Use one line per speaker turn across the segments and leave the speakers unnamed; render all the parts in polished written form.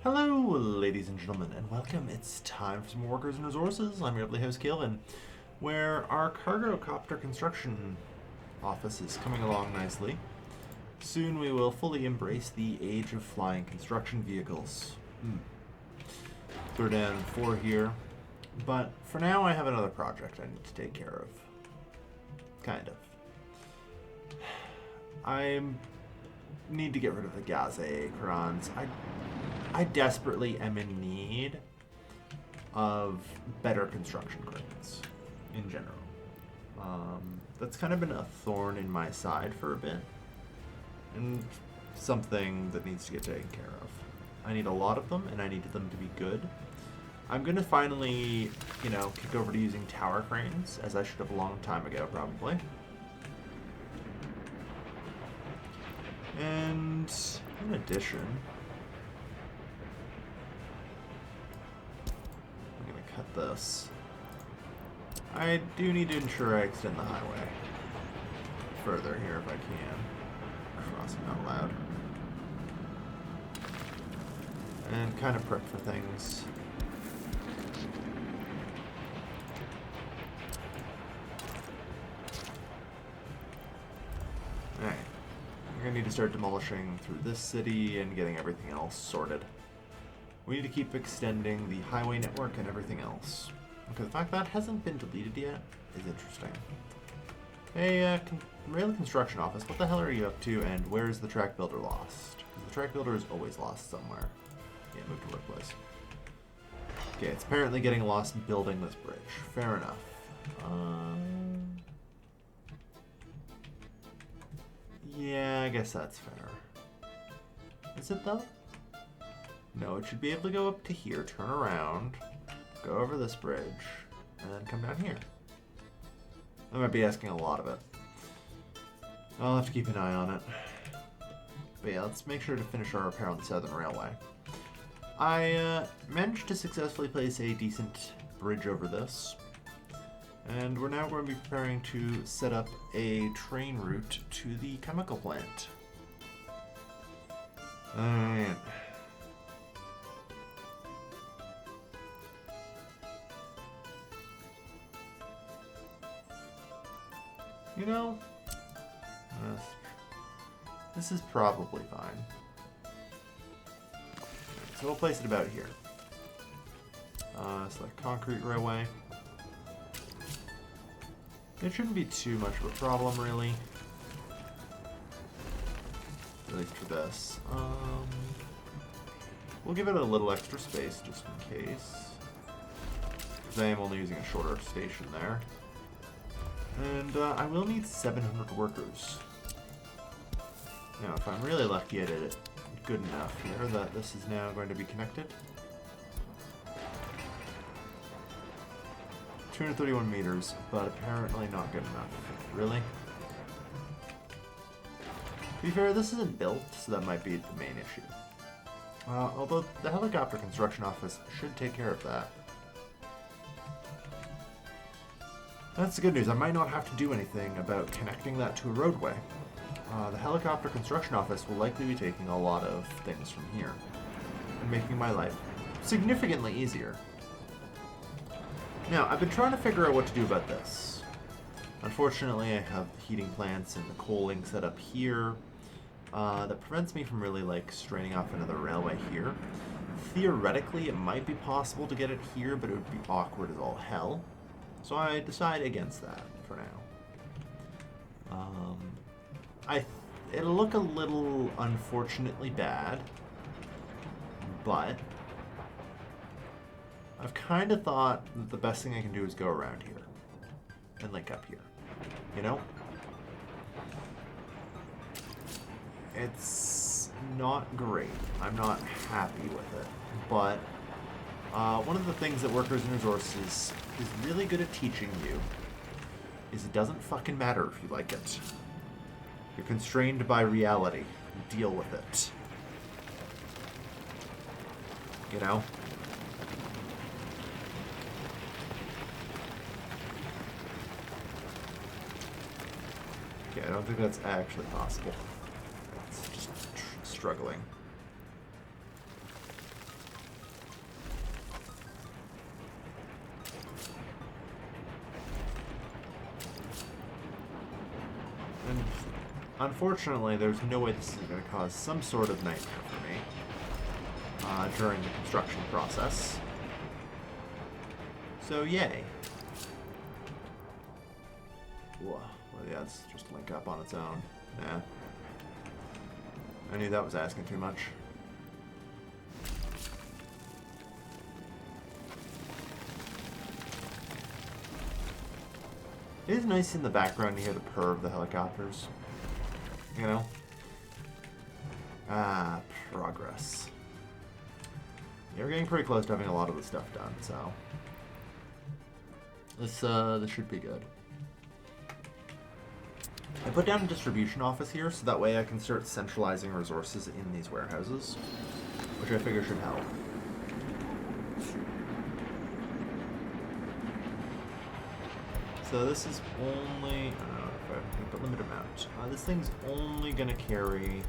Hello, ladies and gentlemen, and welcome. It's time for some more Workers and Resources. I'm your lovely host, Gilvin, where our cargo copter construction office is coming along nicely. Soon we will fully embrace the age of flying construction vehicles. Throw down 4 here, but for now I have another project I need to take care of. Kind of. I need to get rid of the Gaze Crons. I desperately am in need of better construction cranes in general. That's kind of been a thorn in my side for a bit, and something that needs to get taken care of. I need a lot of them, and I need them to be good. I'm going to finally, kick over to using tower cranes, as I should have a long time ago, probably. And in addition, I'm going to cut this. I do need to ensure I extend the highway further here if I can. Crossing out loud. And kind of prep for things. Alright. We're going to need to start demolishing through this city and getting everything else sorted. We need to keep extending the highway network and everything else. Okay, the fact that hasn't been deleted yet is interesting. Hey, rail construction office, what the hell are you up to, and where is the track builder lost? Because the track builder is always lost somewhere. Yeah, move to workplace. Okay, it's apparently getting lost building this bridge. Fair enough. Yeah, I guess that's fair. Is it though? No, it should be able to go up to here, turn around, go over this bridge, and then come down here. I might be asking a lot of it. I'll have to keep an eye on it. But yeah, let's make sure to finish our repair on the Southern Railway. I managed to successfully place a decent bridge over this. And we're now going to be preparing to set up a train route to the chemical plant. Alright. This is probably fine. So we'll place it about here. Select concrete railway. It shouldn't be too much of a problem, really. At least for this. We'll give it a little extra space just in case. Because I am only using a shorter station there. And I will need 700 workers. Now, if I'm really lucky, I did it good enough here that this is now going to be connected. 231 meters, but apparently not good enough. Really? To be fair, this isn't built, so that might be the main issue. Although the helicopter construction office should take care of that. That's the good news. I might not have to do anything about connecting that to a roadway. The helicopter construction office will likely be taking a lot of things from here and making my life significantly easier. Now, I've been trying to figure out what to do about this. Unfortunately, I have the heating plants and the coaling set up here. That prevents me from really, straining off another railway here. Theoretically, it might be possible to get it here, but it would be awkward as all hell. So I decide against that for now. It'll look a little unfortunately bad, but I've kind of thought that the best thing I can do is go around here and link up here, It's not great. I'm not happy with it, but one of the things that Workers and Resources is really good at teaching you is it doesn't fucking matter if you like it. You're constrained by reality. Deal with it. Okay, I don't think that's actually possible. It's just struggling. unfortunately, there's no way this is going to cause some sort of nightmare for me during the construction process. So, yay. Whoa. Well, yeah, it's just link up on its own. Nah. I knew that was asking too much. It is nice in the background to hear the purr of the helicopters. You know? Ah, progress. Yeah, we're getting pretty close to having a lot of the stuff done, so... This should be good. I put down a distribution office here, so that way I can start centralizing resources in these warehouses, which I figure should help. So this is only, I don't know if I can put limited amount. This thing's only gonna carry,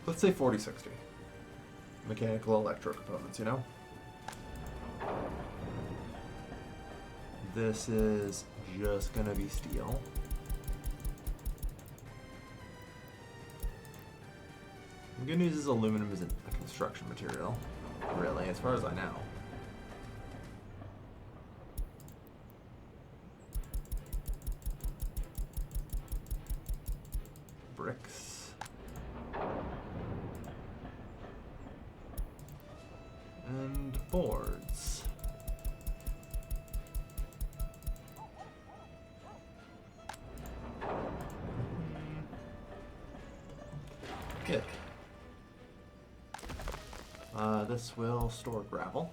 let's say 40-60 mechanical electro components, you know? This is just gonna be steel. The good news is aluminum isn't a construction material, really, as far as I know. Bricks. And boards. Good. This will store gravel.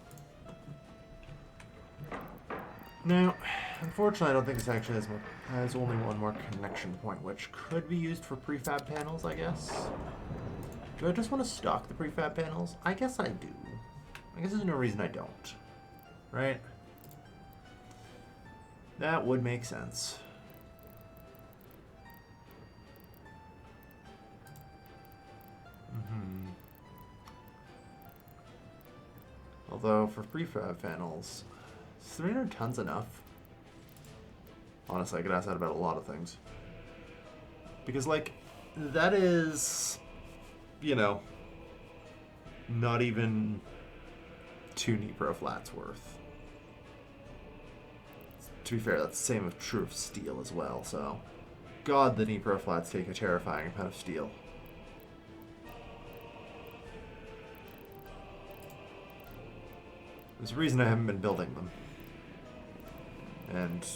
Now, unfortunately, I don't think this actually has only one more connection point, which could be used for prefab panels, I guess. Do I just want to stock the prefab panels? I guess I do. I guess there's no reason I don't. Right? That would make sense. Although, for prefab panels, is 300 tons enough? Honestly, I could ask that about a lot of things. Because, like, that is, you know, not even 2 Nipro flats worth. To be fair, that's the same true of steel as well, so... God, the Nipro flats take a terrifying amount of steel. There's a reason I haven't been building them. And,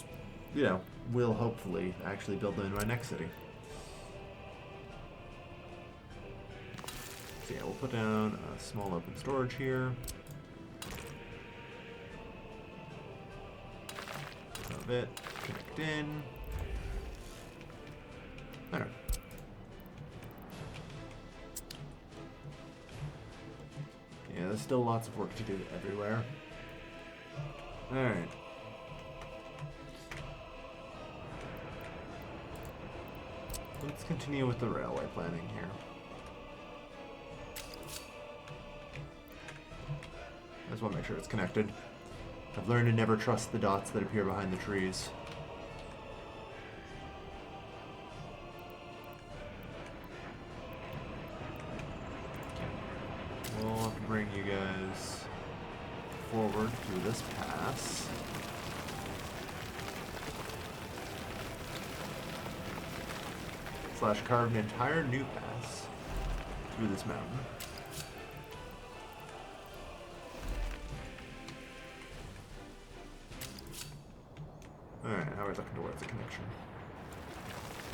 you know, will hopefully actually build them in my next city. So yeah, we'll put down a small open storage here. A bit, connect in. Alright. Yeah, there's still lots of work to do everywhere. Alright. Let's continue with the railway planning here. I just want to make sure it's connected. I've learned to never trust the dots that appear behind the trees. We'll have to bring you guys forward through this pass. / carve an entire new pass through this mountain. Alright, how are we looking towards a connection?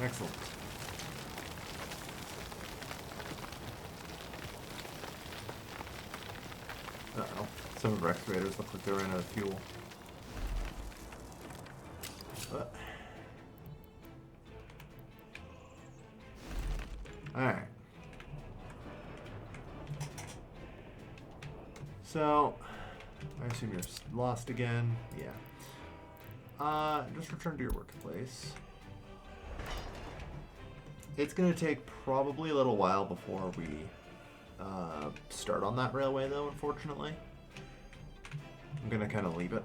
Excellent. Uh-oh. Some of our excavators look like they ran out of fuel. But... Alright. So, I assume you're lost again. Yeah. Just return to your workplace. It's gonna take probably a little while before we start on that railway, though, unfortunately. I'm gonna kind of leave it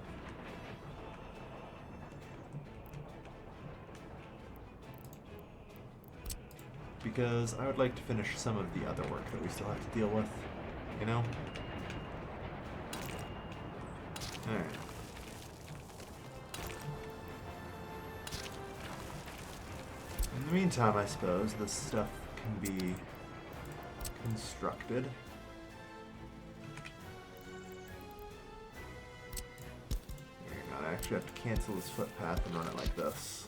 because I would like to finish some of the other work that we still have to deal with, you know? Alright. In the meantime, I suppose, this stuff can be constructed. Hang on, I actually have to cancel this footpath and run it like this.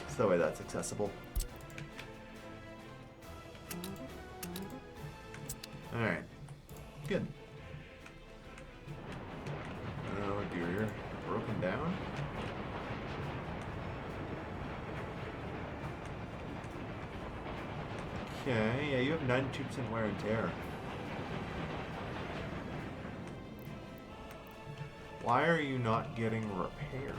So that way that's accessible. Alright. Good. Oh dear. Broken down? Okay, yeah, you have 92% wear and tear. Why are you not getting repaired?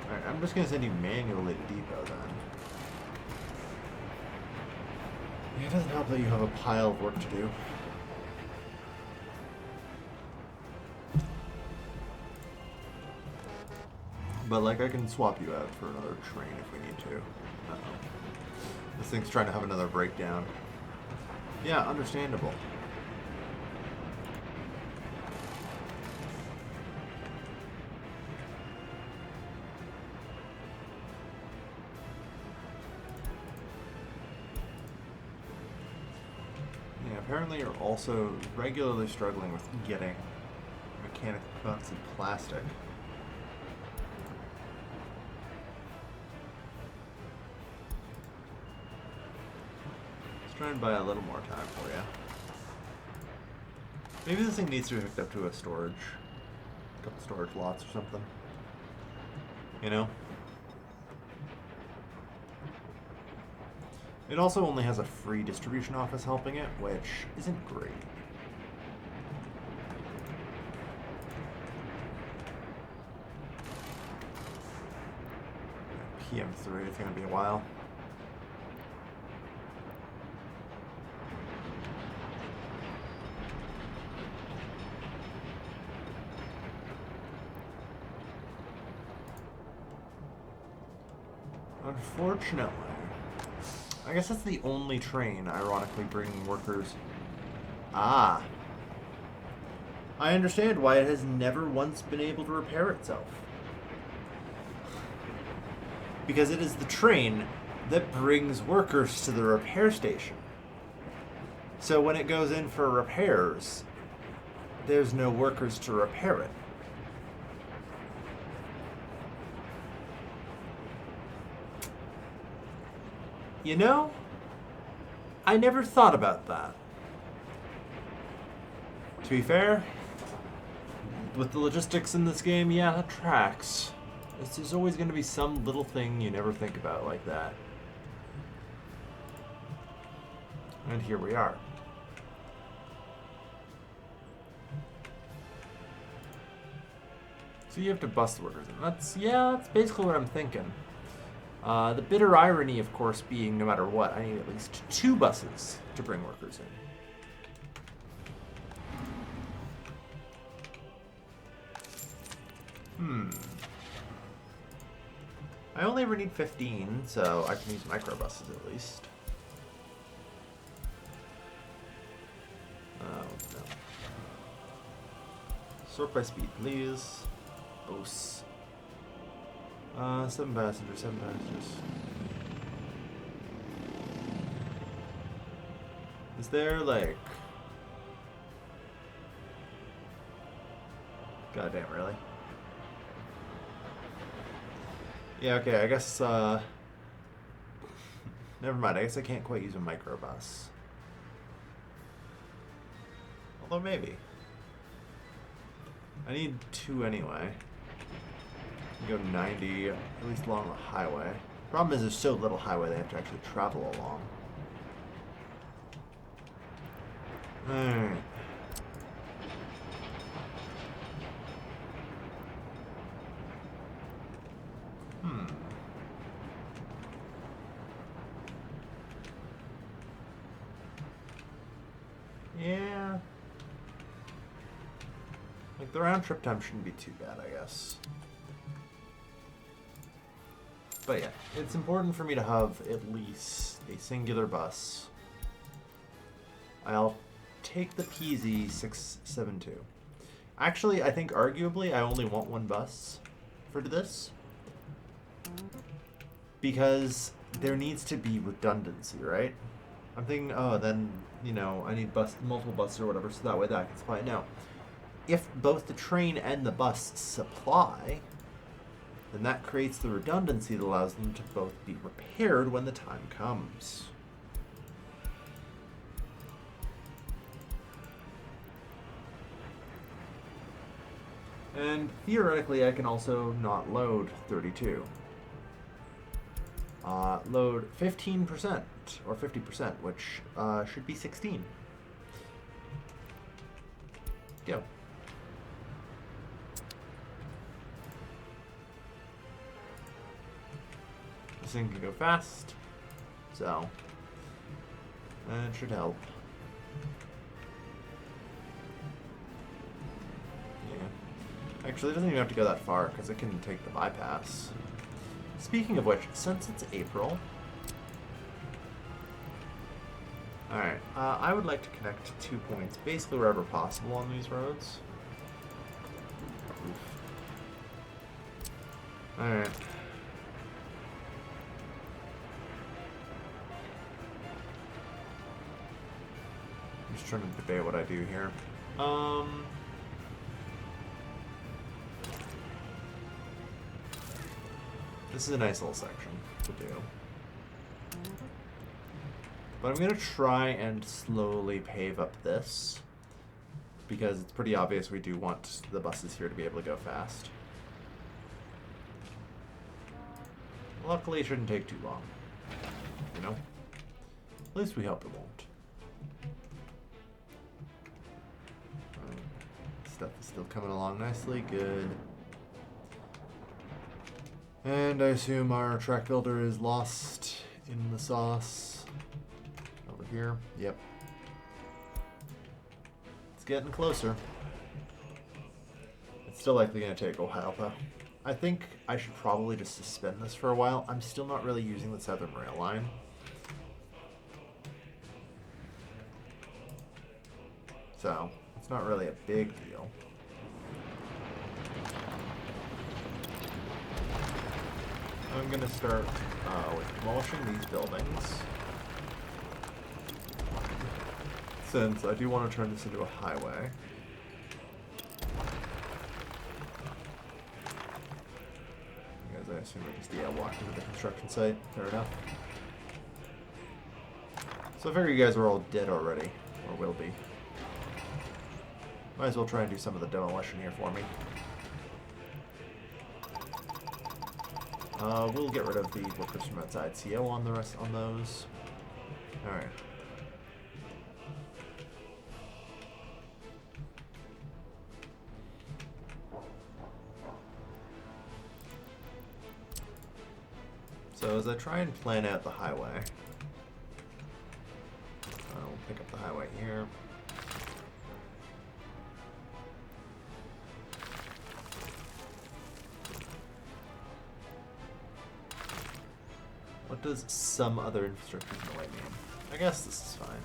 Alright, I'm just gonna send you manually to depot then. Yeah, it doesn't help that you have a pile of work to do. But, like, I can swap you out for another train if we need to. Uh-oh. This thing's trying to have another breakdown. Yeah, understandable. Yeah, apparently you're also regularly struggling with getting mechanical components in plastic. Try and buy a little more time for you. Maybe this thing needs to be hooked up to a storage, a couple storage lots or something. You know? It also only has a free distribution office helping it, which isn't great. PM3, it's gonna be a while. Unfortunately, I guess that's the only train, ironically, bringing workers. Ah. I understand why it has never once been able to repair itself. Because it is the train that brings workers to the repair station. So when it goes in for repairs, there's no workers to repair it. You know, I never thought about that. To be fair, with the logistics in this game, yeah, that tracks. There's always going to be some little thing you never think about like that. And here we are. So you have to bust the workers in. That's basically what I'm thinking. The bitter irony, of course, being no matter what, I need at least 2 buses to bring workers in. I only ever need 15, so I can use microbuses at least. Oh, no. Sort by speed, please. Bose. 7 passengers, 7 passengers. Is there, like... Goddamn, really? Yeah, okay, I guess, never mind, I guess I can't quite use a microbus. Although, maybe. I need 2 anyway. Go 90, at least along the highway. Problem is there's so little highway they have to actually travel along. Alright. the round trip time shouldn't be too bad, I guess. But yeah, it's important for me to have at least a singular bus. I'll take the PZ672. Actually, I think arguably I only want one bus for this. Because there needs to be redundancy, right? I'm thinking, oh, then, you know, I need multiple buses or whatever, so that way that I can supply. Now, if both the train and the bus supply, then that creates the redundancy that allows them to both be repaired when the time comes. And theoretically, I can also not load 32. Load 15% or 50%, which should be 16. Go. This thing can go fast, so that should help. Yeah. Actually, it doesn't even have to go that far because it can take the bypass. Speaking of which, since it's April, alright, I would like to connect 2 points basically wherever possible on these roads. Alright. I'm just trying to debate what I do here. This is a nice little section to do. But I'm going to try and slowly pave up this, because it's pretty obvious we do want the buses here to be able to go fast. Luckily, it shouldn't take too long. You know? At least we hope it won't. Stuff is still coming along nicely. Good. And I assume our track builder is lost in the sauce. Over here. Yep. It's getting closer. It's still likely going to take a while, though. I think I should probably just suspend this for a while. I'm still not really using the Southern Rail line. So, it's not really a big deal. I'm going to start with demolishing these buildings, since I do want to turn this into a highway. You guys, I assume I just walked into the construction site. Fair enough. So I figure you guys were all dead already, or will be. Might as well try and do some of the demolition here for me. We'll get rid of the workers from outside CO on the rest on those. Alright. So as I try and plan out the highway, I'll pick up the highway here. What does some other infrastructure in the way mean? I guess this is fine.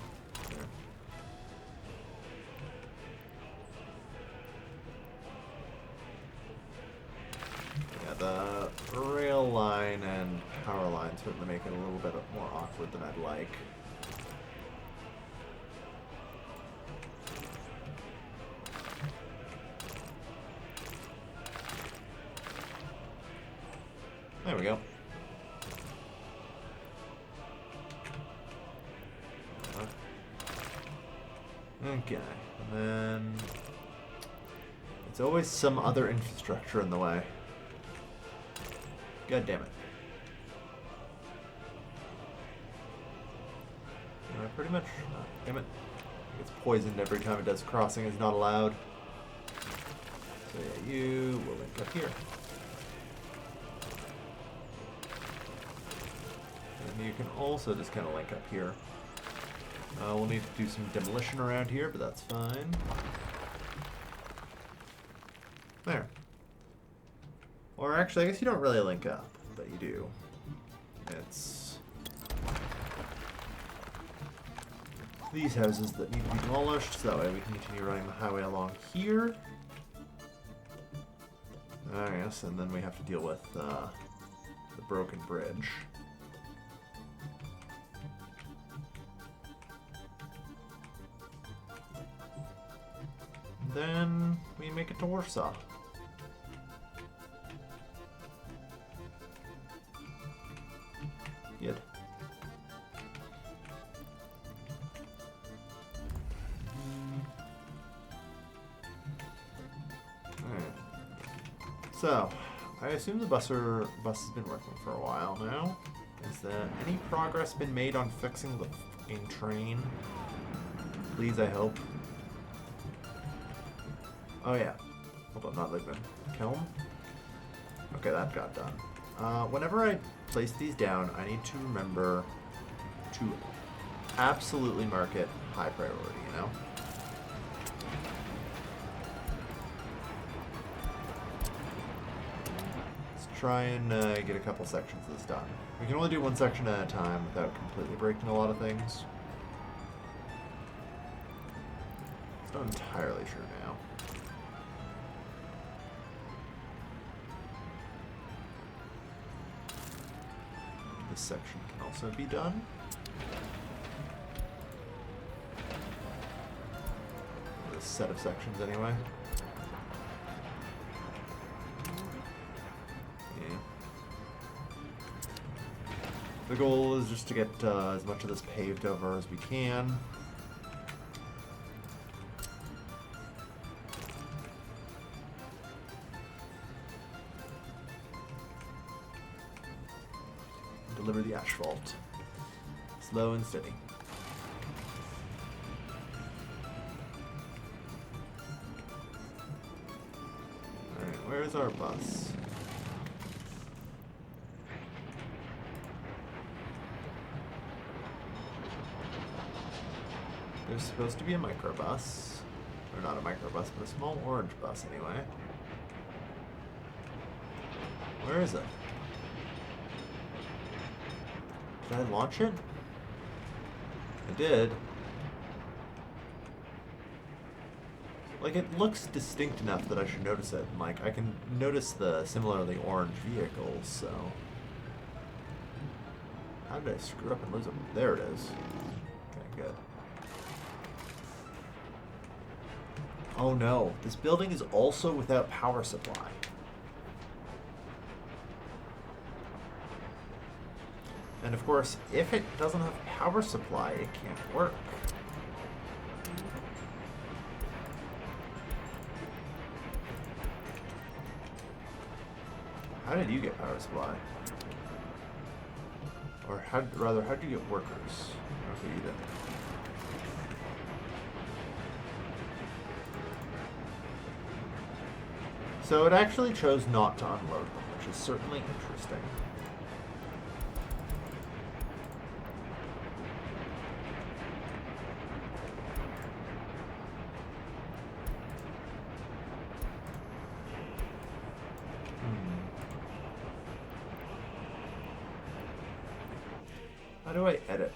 Yeah, the rail line and power line certainly make it a little bit more awkward than I'd like. There we go. Okay, and then it's always some other infrastructure in the way. God damn it. Pretty much, damn it. It's poisoned every time it does crossing is not allowed. So yeah, you will link up here. And you can also just kind of link up here. We'll need to do some demolition around here, but that's fine. There. Or actually, I guess you don't really link up, but you do. It's these houses that need to be demolished, so that way we can continue running the highway along here. I guess, and then we have to deal with the broken bridge. Then we make it to Warsaw. Good. Alright. So, I assume the bus has been working for a while now. Is there any progress been made on fixing the fucking train? Please, I hope. Oh yeah. Hold on, not Ligman. Kiln? Okay, that got done. Whenever I place these down, I need to remember to absolutely mark it high priority, you know? Let's try and get a couple sections of this done. We can only do one section at a time without completely breaking a lot of things. It's not entirely sure now. This section can also be done. This set of sections, anyway. Yeah. The goal is just to get as much of this paved over as we can. Deliver the asphalt. Slow and steady. Alright, where's our bus? There's supposed to be a microbus. Or not a microbus, but a small orange bus anyway. Where is it? Did I launch it? I did. Like, it looks distinct enough that I should notice it. Like, I can notice the similarly orange vehicles, so... How did I screw up and lose them? There it is. Okay, good. Oh no, this building is also without power supply. And of course, if it doesn't have power supply, it can't work. How did you get power supply? Or rather, how did you get workers? Okay, you did. So it actually chose not to unload them, which is certainly interesting. How do I edit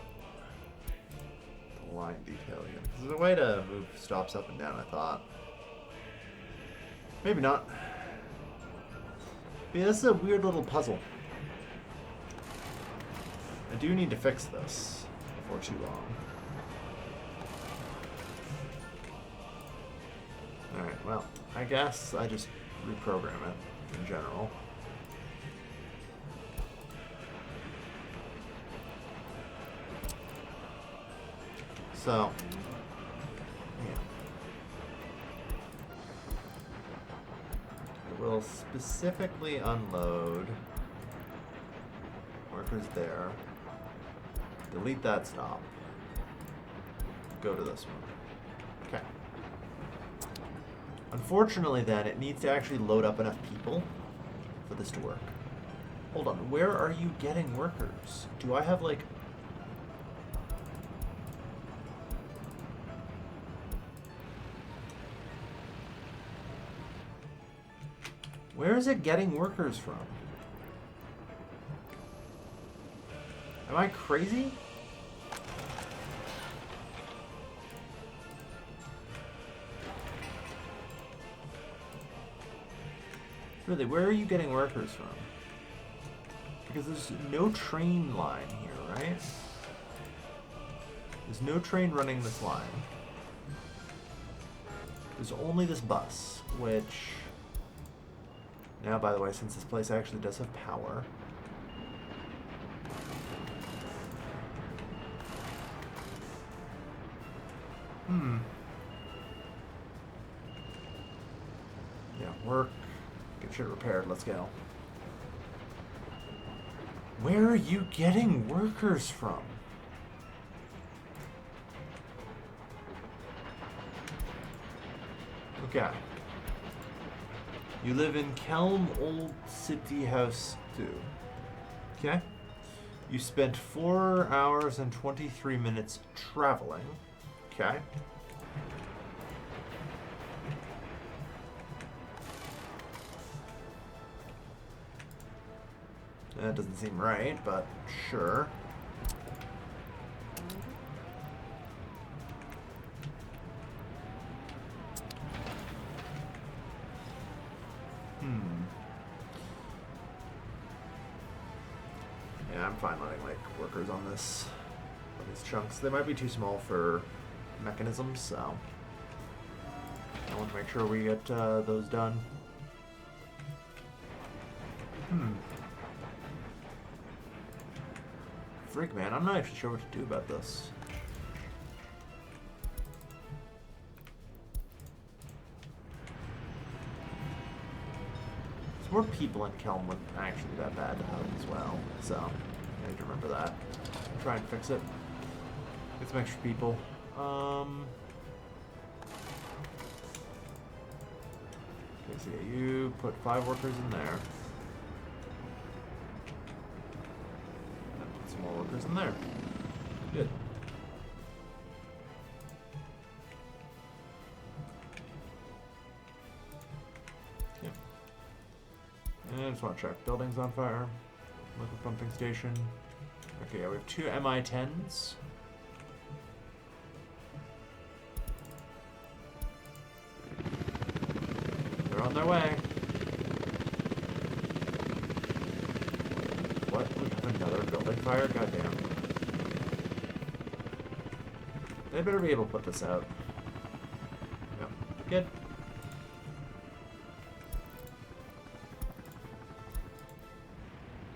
the line detail again? There's a way to move stops up and down, I thought. Maybe not. But yeah, this is a weird little puzzle. I do need to fix this before too long. Alright, well, I guess I just reprogram it in general. So, yeah. It will specifically unload workers there. Delete that stop. Go to this one. Okay. Unfortunately then, it needs to actually load up enough people for this to work. Hold on, where are you getting workers? Do I have like... Where is it getting workers from? Am I crazy? Really, where are you getting workers from? Because there's no train line here, right? There's no train running this line. There's only this bus, which... Now, by the way, since this place actually does have power... Yeah, work. Get shit repaired. Let's go. Where are you getting workers from? Okay. You live in Kelm Old City House 2. Okay. You spent 4 hours and 23 minutes traveling. Okay. That doesn't seem right, but sure. Yeah, I'm fine letting, like, workers on this, on these chunks. They might be too small for mechanisms, so I want to make sure we get those done. Frig, man, I'm not actually sure what to do about this. There's more people in Kelm wouldn't actually be that bad to have as well, so I need to remember that. Try and fix it. Get some extra people. Okay, so yeah, you put 5 workers in there. More workers in there. Good. Okay. And I just want to check. Buildings on fire. Liquid pumping station. Okay, yeah, we have 2 MI-10s. They're on their way. What? We have another building fire? Goddamn. They better be able to put this out. Yep. Good.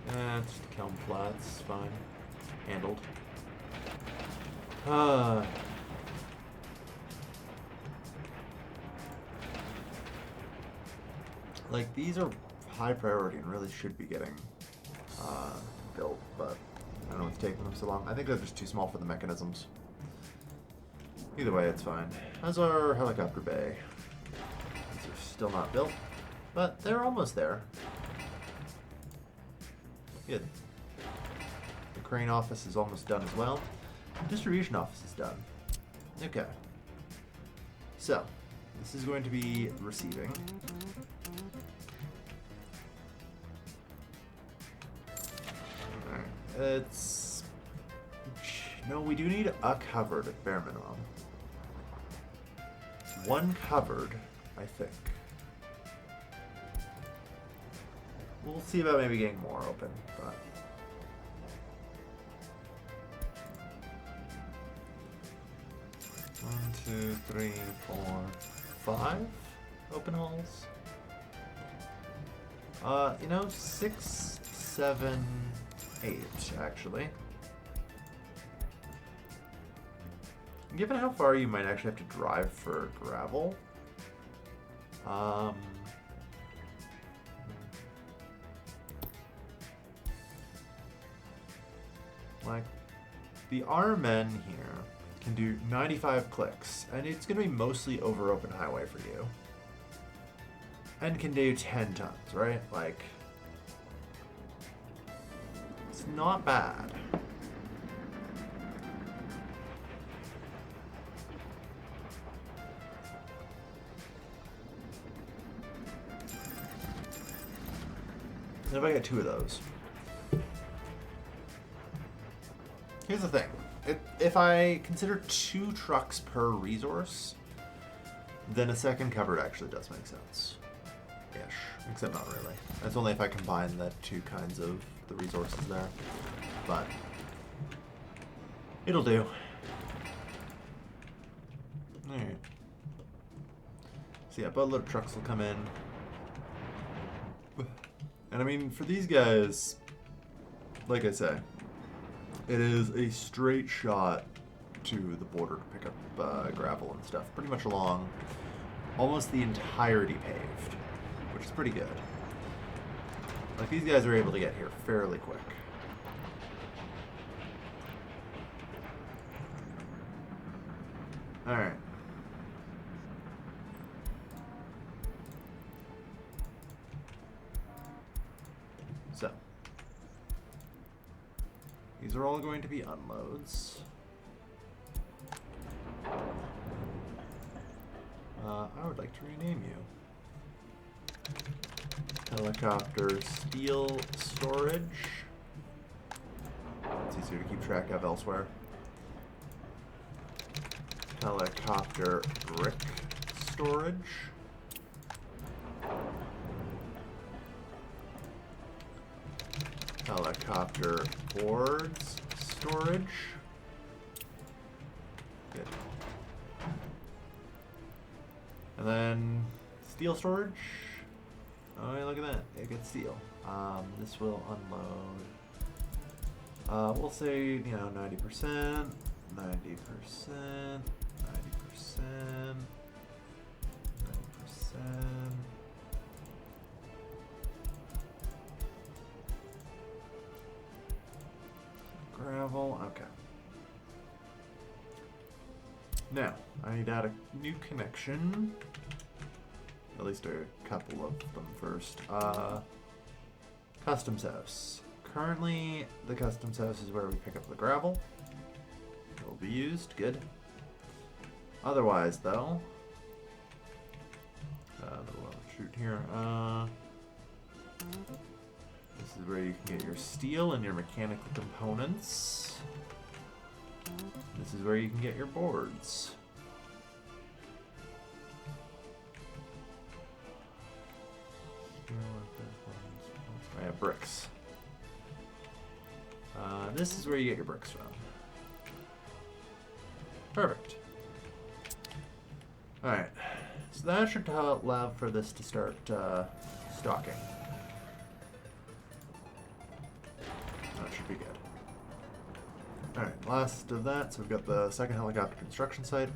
It's just Kelm Flats. Fine. Handled. Like, these are high priority and really should be getting built, but I don't know what's taking them so long. I think they're just too small for the mechanisms. Either way, it's fine. How's our helicopter bay? These are still not built, but they're almost there. Good. The crane office is almost done as well. The distribution office is done. Okay. So, this is going to be receiving. It's... No, we do need a covered at bare minimum. 1 covered, I think. We'll see about maybe getting more open, but... One, 2, 3, 4, 5 open holes. You know, 6, 7, 8, actually. Given how far you might actually have to drive for gravel, like, the R-Men here can do 95 clicks, and it's going to be mostly over open highway for you. And can do 10 tons, right? Like, it's not bad. if I get 2 of those. Here's the thing. If I consider 2 trucks per resource, then a second cupboard actually does make sense. Ish. Except not really. That's only if I combine the 2 kinds of the resources there. But it'll do. Alright. So yeah, boatload of trucks will come in. And I mean, for these guys, like I say, it is a straight shot to the border to pick up gravel and stuff. Pretty much along almost the entirety paved, which is pretty good. Like, these guys are able to get here fairly quick. Alright. So. These are all going to be unloads. I would like to rename you. Helicopter steel storage. It's easier to keep track of elsewhere. Helicopter brick storage. Helicopter boards storage. Good. And then steel storage. Oh, yeah, look at that. It gets steel. This will unload. We'll say, you know, 90%, 90%, 90%, 90%. Gravel, okay. Now, I need to add a new connection. At least a couple of them first. Customs house. Currently, the customs house is where we pick up the gravel. It will be used, good. Otherwise, though, shoot here. This is where you can get your steel and your mechanical components. This is where you can get your boards. I have bricks. This is where you get your bricks from. Perfect. Alright. So that should allow for this to start stocking. That should be good. Alright, last of that. So we've got the second helicopter construction site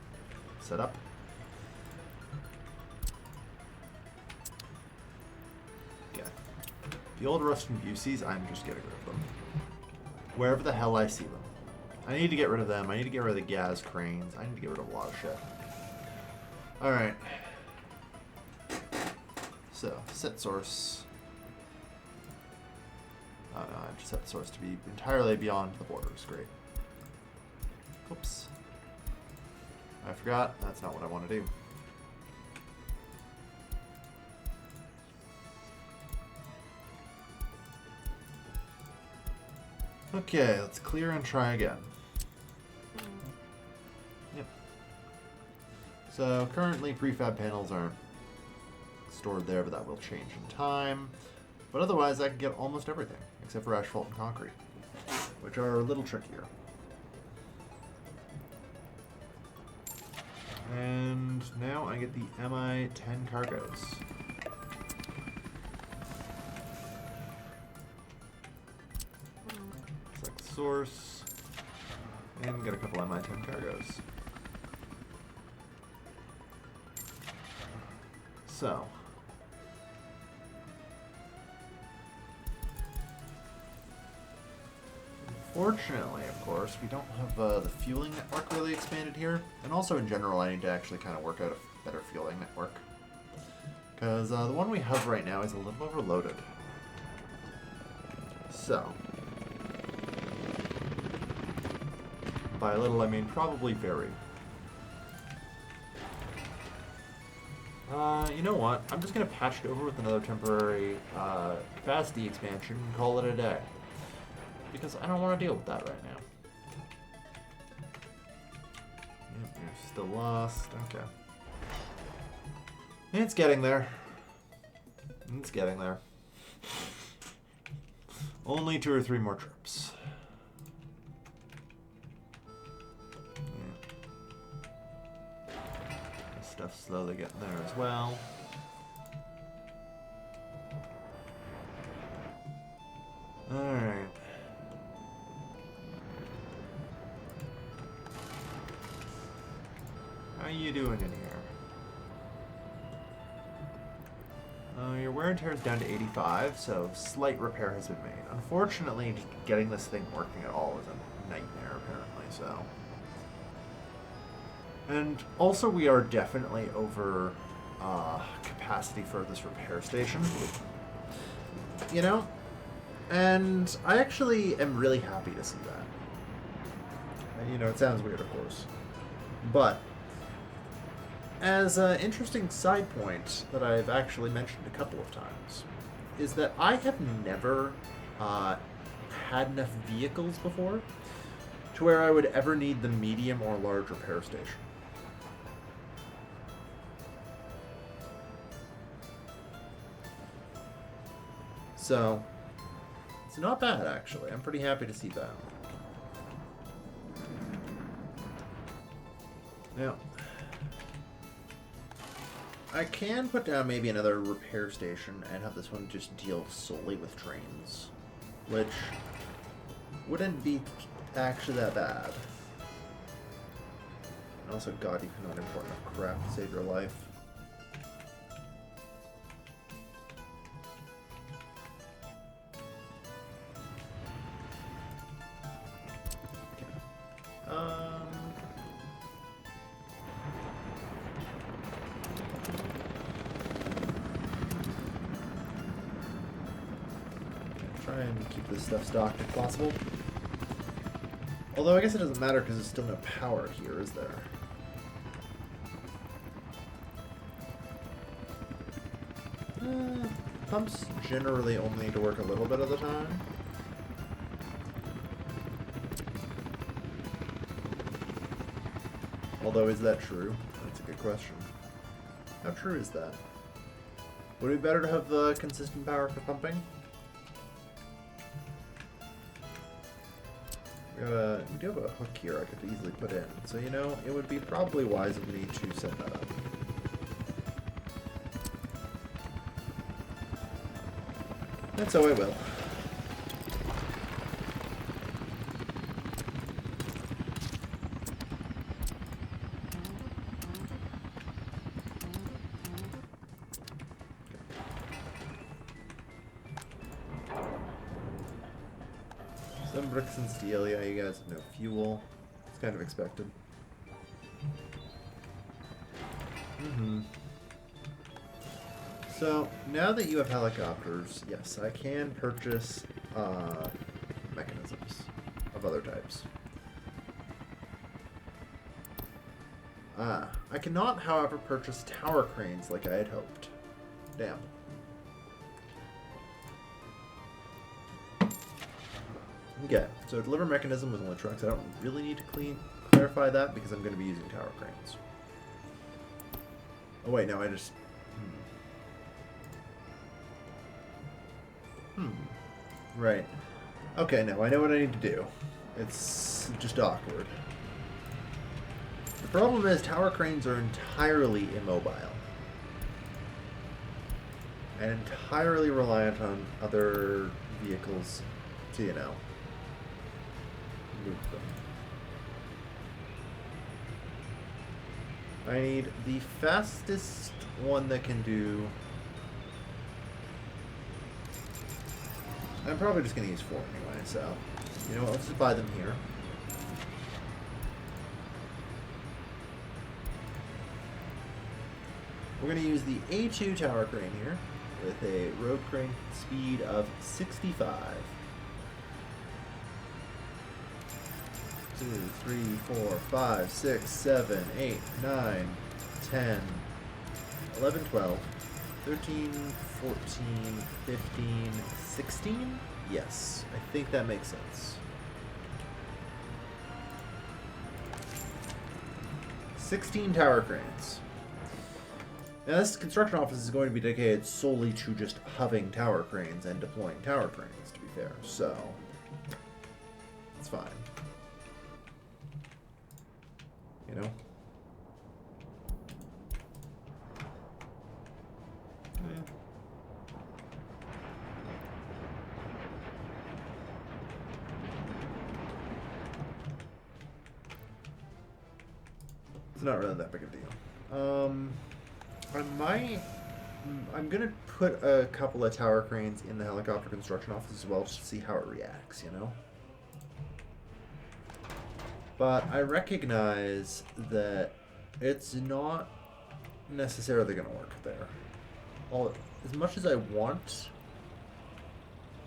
set up. Okay. The old Rustin Buseys, I'm just getting rid of them. Wherever the hell I see them. I need to get rid of them. I need to get rid of the gas cranes. I need to get rid of a lot of shit. Alright. So, set source. Oh no, I just set the source to be entirely beyond the borders. Great. Oops. I forgot. That's not what I want to do. Okay, let's clear and try again. Yep. So currently prefab panels aren't stored there, but that will change in time. But otherwise I can get almost everything, except for asphalt and concrete, which are a little trickier. And now I get the MI-10 cargoes. Select source, and get a couple MI-10 cargoes. So, unfortunately, of course, we don't have the fueling network really expanded here. And also, in general, I need to actually kind of work out a better fueling network. Because the one we have right now is a little overloaded. So, by a little, I mean probably very. You know what? I'm just going to patch it over with another temporary capacity expansion and call it a day. Because I don't want to deal with that right now. Yep, you're still lost. Okay. It's getting there. It's getting there. Only 2 or 3 more trips. Yeah. This stuff's slowly getting there as well. Alright. How you doing in here? Your wear and tear is down to 85, so slight repair has been made. Unfortunately, just getting this thing working at all is a nightmare, apparently, so. And also, we are definitely over capacity for this repair station. You know? And I actually am really happy to see that. And, you know, it sounds weird, of course. But as an interesting side point that I've actually mentioned a couple of times is that I have never had enough vehicles before to where I would ever need the medium or large repair station. So, it's not bad, actually. I'm pretty happy to see that. Now, I can put down maybe another repair station and have this one just deal solely with trains, which wouldn't be actually that bad. And also, God, you cannot import enough crap to save your life. Try and keep this stuff stocked if possible. Although I guess it doesn't matter because there's still no power here, is there? Pumps generally only need to work a little bit of the time. Although, is that true? That's a good question. How true is that? Would it be better to have consistent power for pumping? We do have a hook here I could easily put in. So, you know, it would be probably wise of me to set that up. And so I will. Some bricks and steel, yeah, you guys have no fuel. It's kind of expected. So, now that you have helicopters, yes, I can purchase mechanisms of other types. I cannot, however, purchase tower cranes like I had hoped. Damn. Okay, so deliver mechanism with only trucks. I don't really need to clarify that because I'm going to be using tower cranes. Oh wait, no, I just... Right. Okay, now I know what I need to do. It's just awkward. The problem is tower cranes are entirely immobile. And entirely reliant on other vehicles to, you know, move them. I need the fastest one that can do... I'm probably just going to use 4 anyway, so... You know what, let's just buy them here. We're going to use the A2 tower crane here with a road crane speed of 65. 2, 3, 4, 5, 6, 7, 8, 9, 10, 11, 12, 13, 14, 15, 16? Yes, I think that makes sense. 16 tower cranes. Now this construction office is going to be dedicated solely to just hoving tower cranes and deploying tower cranes, to be fair, so it's fine. You know? Yeah. It's not really that big of a deal. I'm gonna put a couple of tower cranes in the helicopter construction office as well, just to see how it reacts, you know? But I recognize that it's not necessarily gonna work there. As much as I want,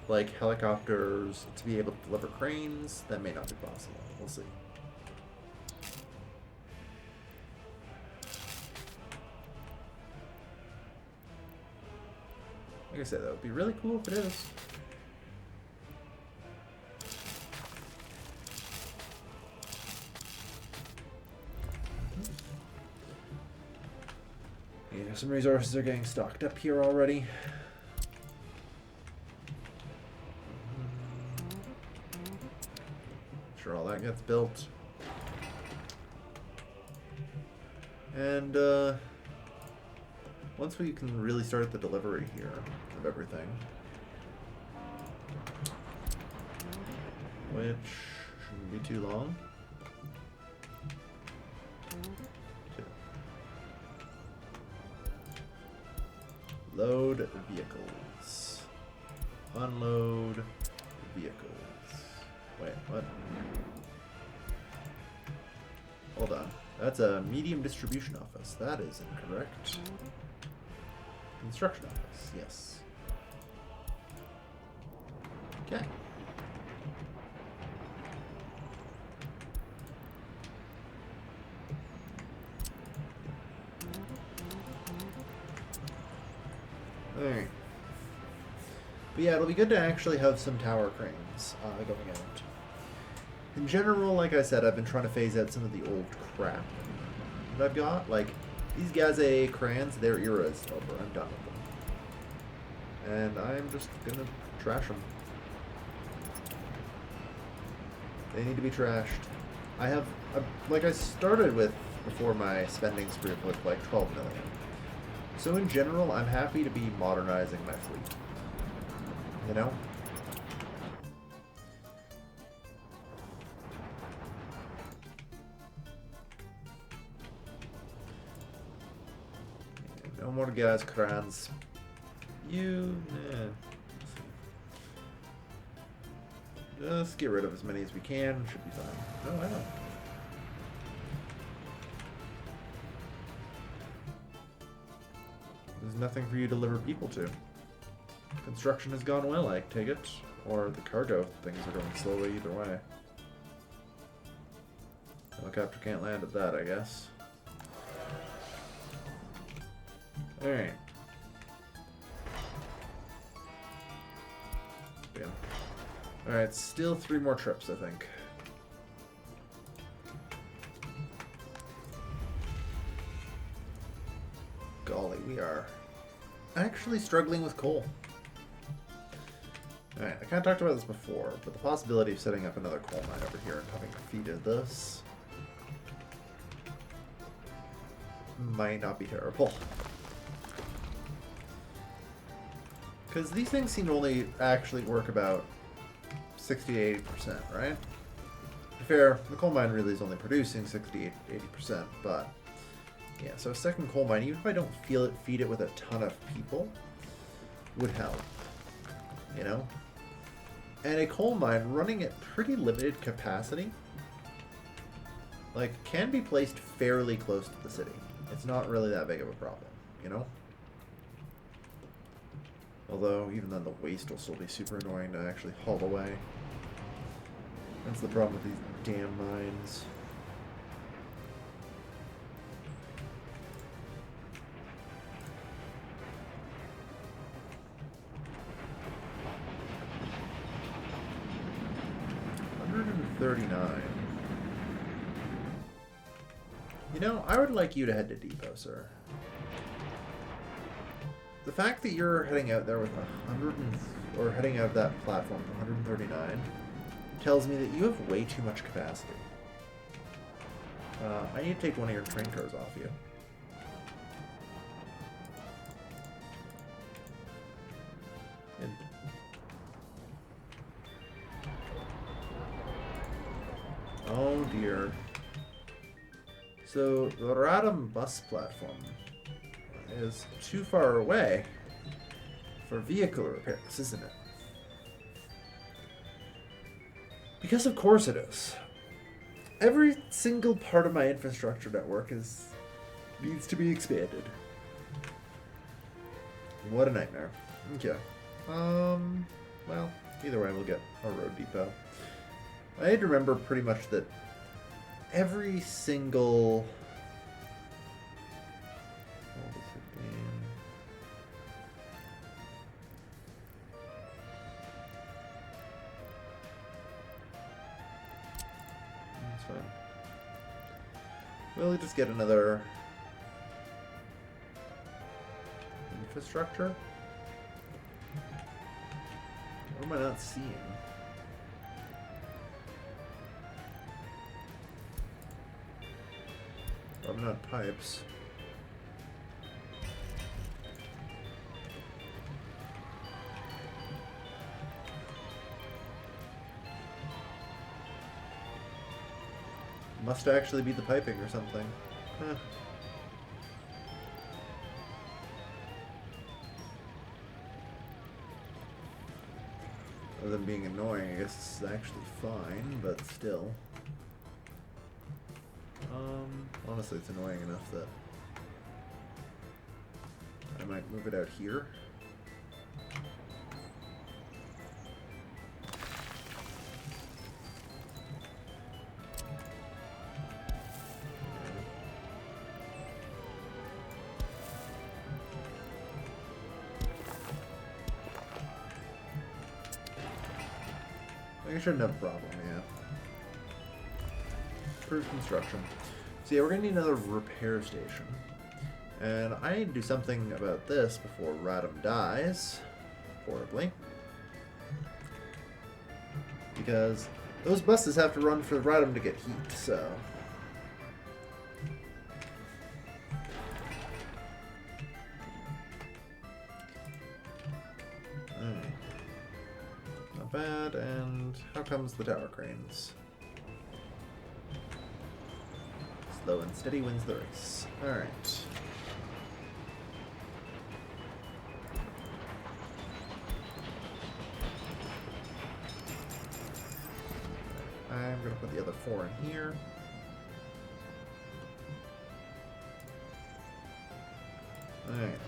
like, helicopters to be able to deliver cranes, that may not be possible. We'll see. Like I said, that would be really cool if it is. Yeah, some resources are getting stocked up here already. Sure, all that gets built. And, once we can really start the delivery here of everything, which shouldn't be too long. Load vehicles. Unload vehicles. Wait, what? Hold on. That's a medium distribution office. That is incorrect. Construction office, yes. Okay. Alright. But yeah, it'll be good to actually have some tower cranes going out. In general, like I said, I've been trying to phase out some of the old crap that I've got. Like, these Gaze crayons, their era is over. I'm done with them. And I'm just gonna trash them. They need to be trashed. I have, like I started with before my spending spree with like 12 million. So in general, I'm happy to be modernizing my fleet. You know? No more gas crans. Just get rid of as many as we can. Should be fine. Oh, I know. There's nothing for you to deliver people to. Construction has gone well, I take it. Or the cargo things are going slowly either way. Helicopter can't land at that, I guess. Alright. Yeah. Alright, still 3 more trips, I think. Golly, we are actually struggling with coal. Alright, I kind of talked about this before, but the possibility of setting up another coal mine over here and having defeated this might not be terrible. Because these things seem to only actually work about 60 to 80%, right? To be fair, the coal mine really is only producing 60 to 80%, but yeah, so a second coal mine, even if I don't feed it with a ton of people, would help, you know? And a coal mine running at pretty limited capacity, like, can be placed fairly close to the city. It's not really that big of a problem, you know? Although, even then, the waste will still be super annoying to actually haul away. That's the problem with these damn mines. 139. You know, I would like you to head to depot, sir. The fact that you're heading out there with or heading out of that platform with 139 tells me that you have way too much capacity. I need to take one of your train cars off you. And oh dear. So the Radom bus platform is too far away for vehicle repairs, isn't it? Because of course it is. Every single part of my infrastructure network needs to be expanded. What a nightmare. Okay. Well, either way, we'll get a road depot. I need to remember pretty much that every single... That's fine. We'll just get another infrastructure. What am I not seeing? Probably not pipes. Must actually be the piping or something. Huh. Other than being annoying, I guess this is actually fine, but still. Honestly, it's annoying enough that I might move it out here. I shouldn't have a problem, yeah. Approved construction. So yeah, we're gonna need another repair station. And I need to do something about this before Radom dies. Horribly. Because those buses have to run for Radom to get heat, so... Not bad, and how comes the tower cranes? Slow and steady wins the race. Alright. I'm going to put the other 4 in here. Alright.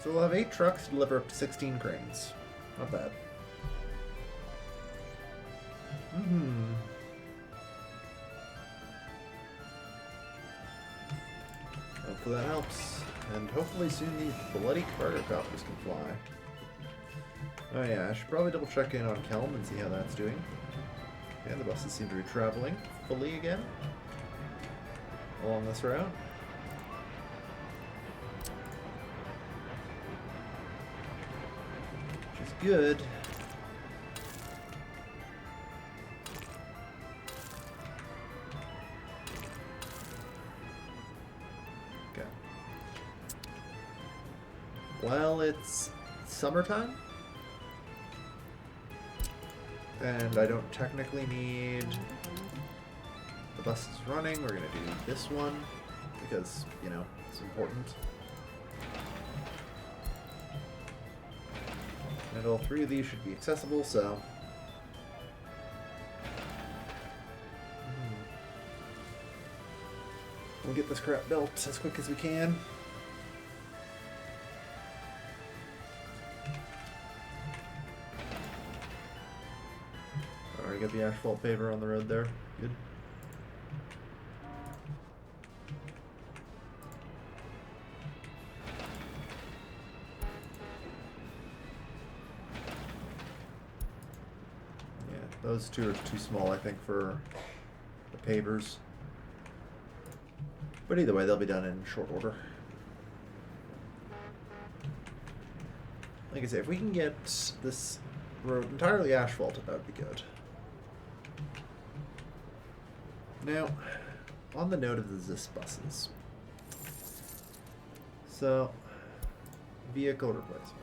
So we'll have 8 trucks to deliver up to 16 cranes. Not bad. Hopefully that helps. And hopefully soon these bloody cargo copters can fly. Oh yeah, I should probably double check in on Kelm and see how that's doing. Yeah, the buses seem to be traveling fully again along this route. Which is good. Okay. Well, it's summertime. And I don't technically need the buses running. We're going to do this one because, you know, it's important. And all 3 of these should be accessible, so... We'll get this crap built as quick as we can. Get the asphalt paver on the road there. Good. Yeah, Those two are too small, I think, for the pavers. But either way, they'll be done in short order. Like I say, if we can get this road entirely asphalted, that would be good. Now, on the note of the ZIS buses. So, vehicle replacement.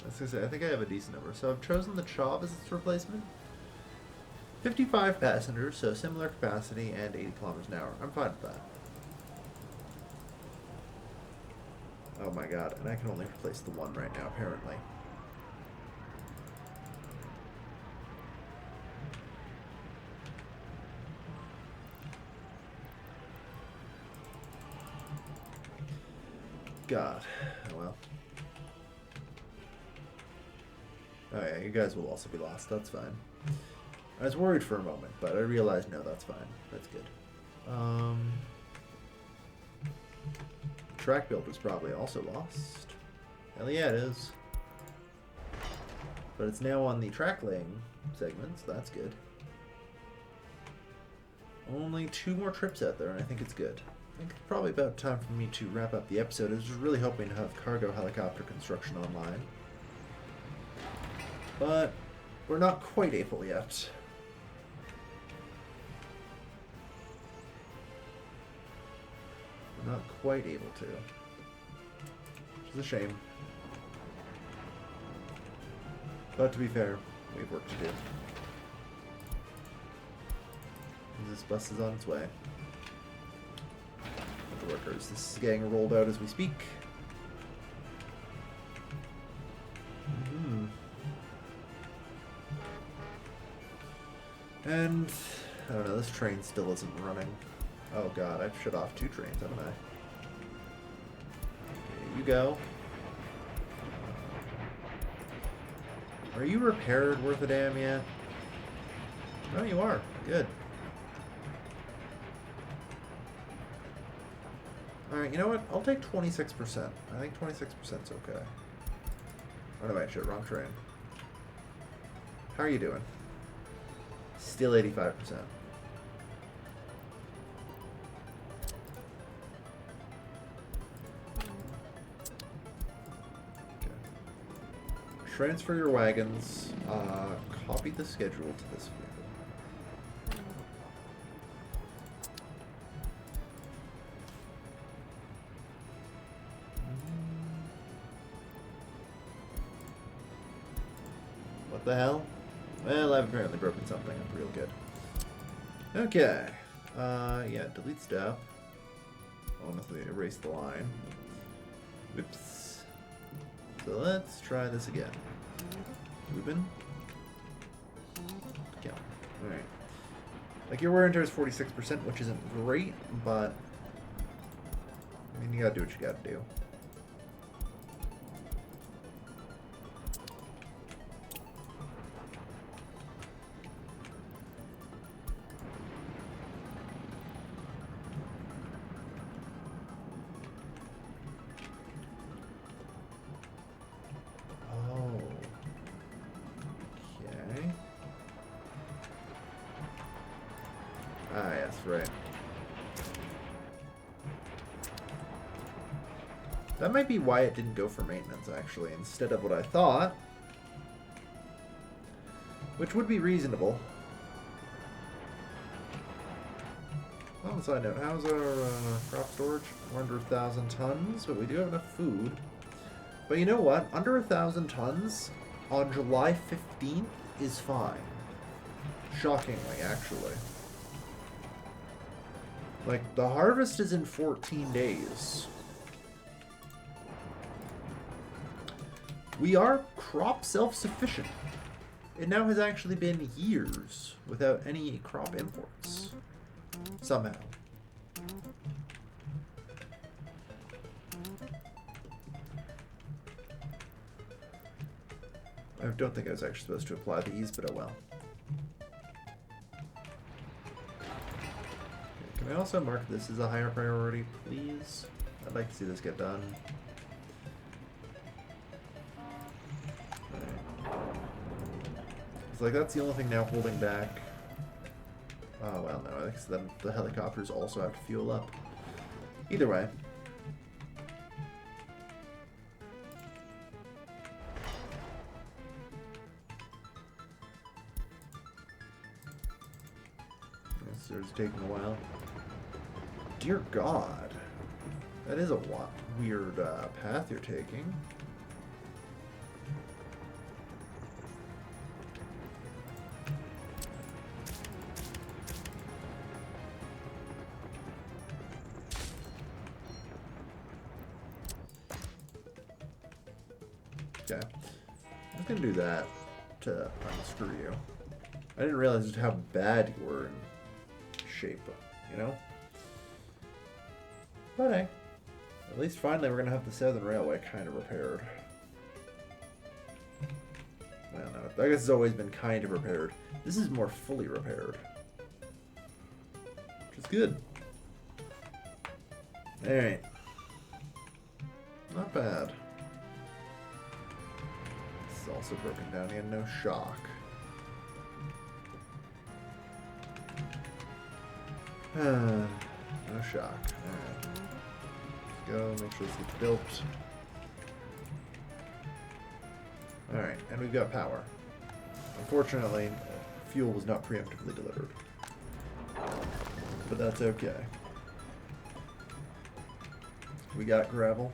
I was gonna say, I think I have a decent number. So I've chosen the Chav as its replacement. 55 passengers, so similar capacity, and 80 kilometers an hour. I'm fine with that. Oh my god, and I can only replace the one right now, apparently. God. Oh well. Oh yeah, you guys will also be lost. That's fine. I was worried for a moment, but I realized, no, that's fine. That's good. Track builder's probably also lost. Hell yeah, it is. But it's now on the track laying segment, so that's good. Only 2 more trips out there, and I think it's good. I think it's probably about time for me to wrap up the episode. I was just really hoping to have cargo helicopter construction online. But we're not quite able yet. We're not quite able to. Which is a shame. But to be fair, we have work to do. This bus is on its way. With the workers. This is getting rolled out as we speak. And, I don't know, this train still isn't running. Oh god, I've shut off 2 trains, haven't I? Okay, you go. Are you repaired worth a damn yet? No, you are. Good. Alright, you know what? I'll take 26%. I think 26% is okay. Oh no, wait, shit, wrong train. How are you doing? Still 85%. Okay. Transfer your wagons. Copy the schedule to this vehicle. What the hell? Well, I've apparently broken something up real good. Okay. Yeah, delete step. I'll honestly erase the line. Whoops. So let's try this again. Reuben. Yeah. Alright. Like, your wear and tear is 46%, which isn't great, but I mean, you gotta do what you gotta do. Ah, yes, right. That might be why it didn't go for maintenance, actually, instead of what I thought. Which would be reasonable. On a side note, how's our crop storage? We're under 1,000 tons, but we do have enough food. But you know what? Under 1,000 tons on July 15th is fine. Shockingly, actually. Like, the harvest is in 14 days. We are crop self-sufficient. It now has actually been years without any crop imports. Somehow. I don't think I was actually supposed to apply these, but oh well. Can I also mark this as a higher priority, please? I'd like to see this get done. It's like that's the only thing now holding back. Oh, well, no, I guess then the helicopters also have to fuel up. Either way. This is taking a while. Dear God. That is a weird path you're taking. Okay. I'm gonna do that to unscrew you. I didn't realize just how bad you were in shape, you know? But hey, at least finally we're gonna have the Southern Railway kind of repaired. Well, no, I guess it's always been kind of repaired. This is more fully repaired. Which is good. Alright. Not bad. It's also broken down again, no shock. No shock. Alright. Let's go, make sure this gets built. Alright, and we've got power. Unfortunately, fuel was not preemptively delivered. But that's okay. We got gravel.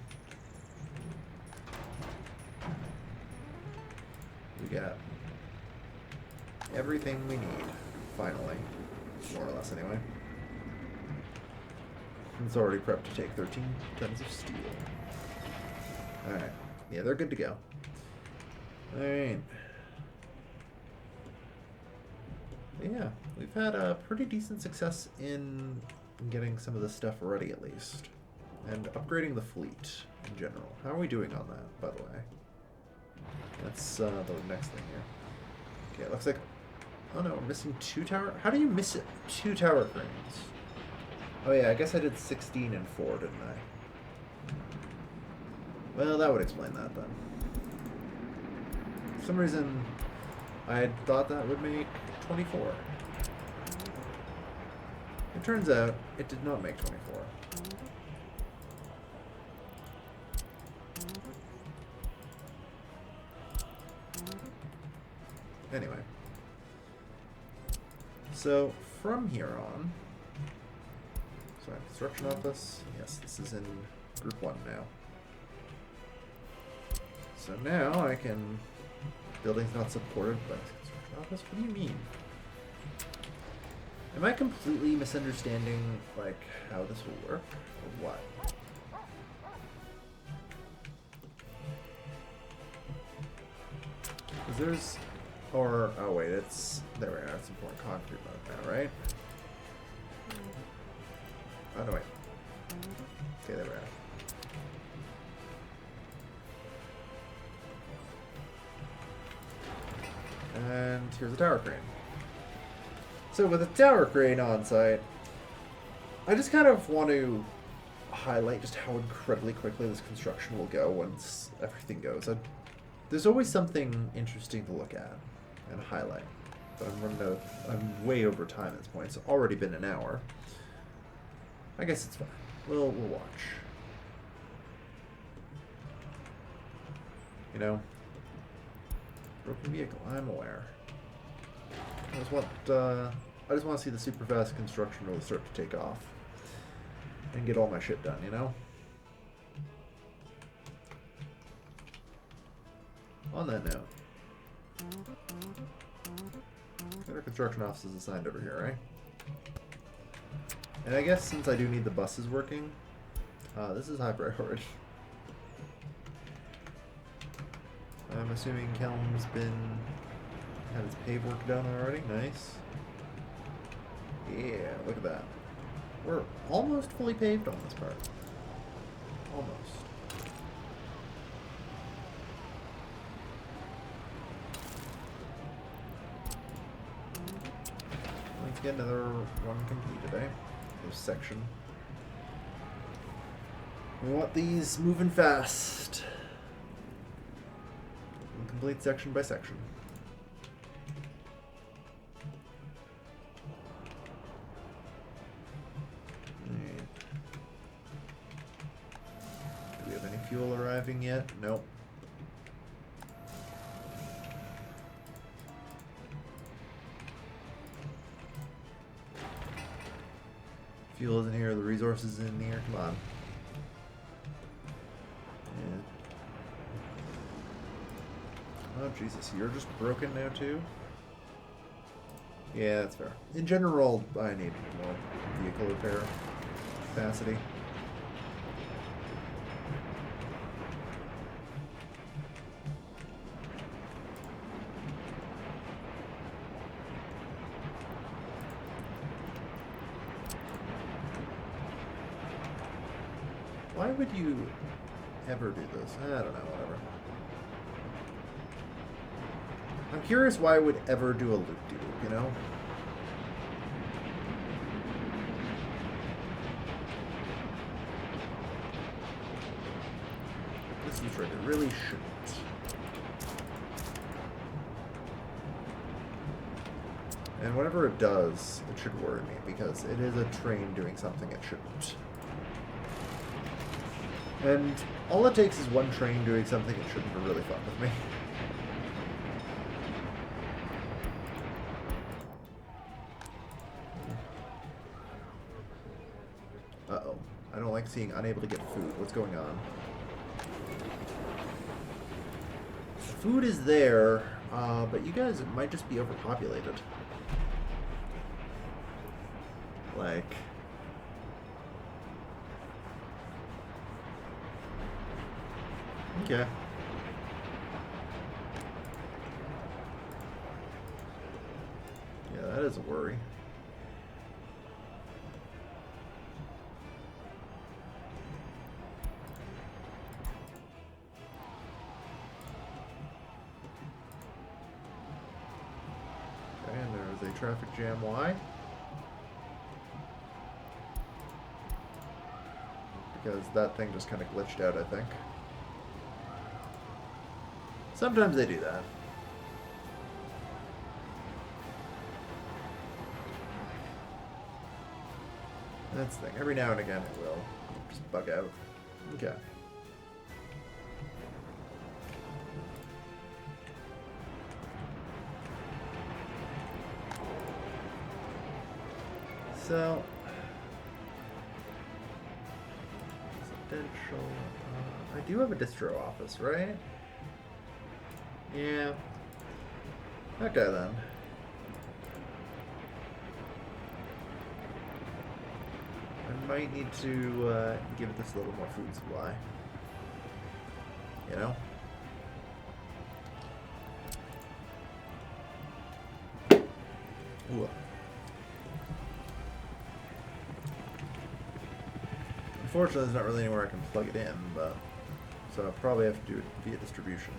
We got everything we need, finally. More or less, anyway. It's already prepped to take 13 tons of steel. Alright. Yeah, they're good to go. Alright. Yeah, we've had a pretty decent success in getting some of this stuff ready, at least. And upgrading the fleet in general. How are we doing on that, by the way? That's the next thing here. Okay, it looks like... Oh no, we're missing 2 tower... How do you miss it? 2 tower cranes. Oh yeah, I guess I did 16 and 4, didn't I? Well, that would explain that then. For some reason, I had thought that would make 24. It turns out, it did not make 24. Anyway. So, from here on... Sorry, construction office. Yes, this is in group 1 now. So now I can... Building's not supported by construction office? What do you mean? Am I completely misunderstanding, like, how this will work? Or what? Because there's... Or... Oh wait, it's... There we are. It's important concrete mode now, right? Oh no, wait. Okay, there we are. And here's a tower crane. So with a tower crane on site, I just kind of want to highlight just how incredibly quickly this construction will go once everything goes. There's always something interesting to look at and highlight. But I'm way over time at this point. It's already been an hour. I guess it's fine. We'll watch. You know, broken vehicle. I'm aware. I just want to see the super fast construction really start to take off and get all my shit done. You know. On that note, get our construction offices assigned over here, right? And I guess since I do need the buses working, this is high priority. I'm assuming Kelm's had its pave work done already. Nice. Yeah, look at that. We're almost fully paved on this part. Almost. Let's get another one completed, eh? This section. We want these moving fast. And complete section by section. Right. Do we have any fuel arriving yet? Nope. Fuel isn't here, the resources in here, come on. Yeah. Oh Jesus, you're just broken now too? Yeah, that's fair. In general, I need more vehicle repair capacity. Why would you ever do this? I don't know, whatever. I'm curious why I would ever do a loop-de-loop, you know? This is right, it really shouldn't. And whatever it does, it should worry me, because it is a train doing something it shouldn't. And all it takes is one train doing something it shouldn't to really fuck with me. Uh-oh. I don't like seeing unable to get food. What's going on? Food is there, but you guys might just be overpopulated. Like... Okay. Yeah, that is a worry. Okay, and there is a traffic jam. Why? Because that thing just kind of glitched out, I think. Sometimes they do that. That's the thing. Every now and again it will just bug out. Okay. So, residential. I do have a distro office, right? Yeah. Okay then. I might need to give this a little more food supply. You know? Ooh. Unfortunately, there's not really anywhere I can plug it in, but so I'll probably have to do it via distribution.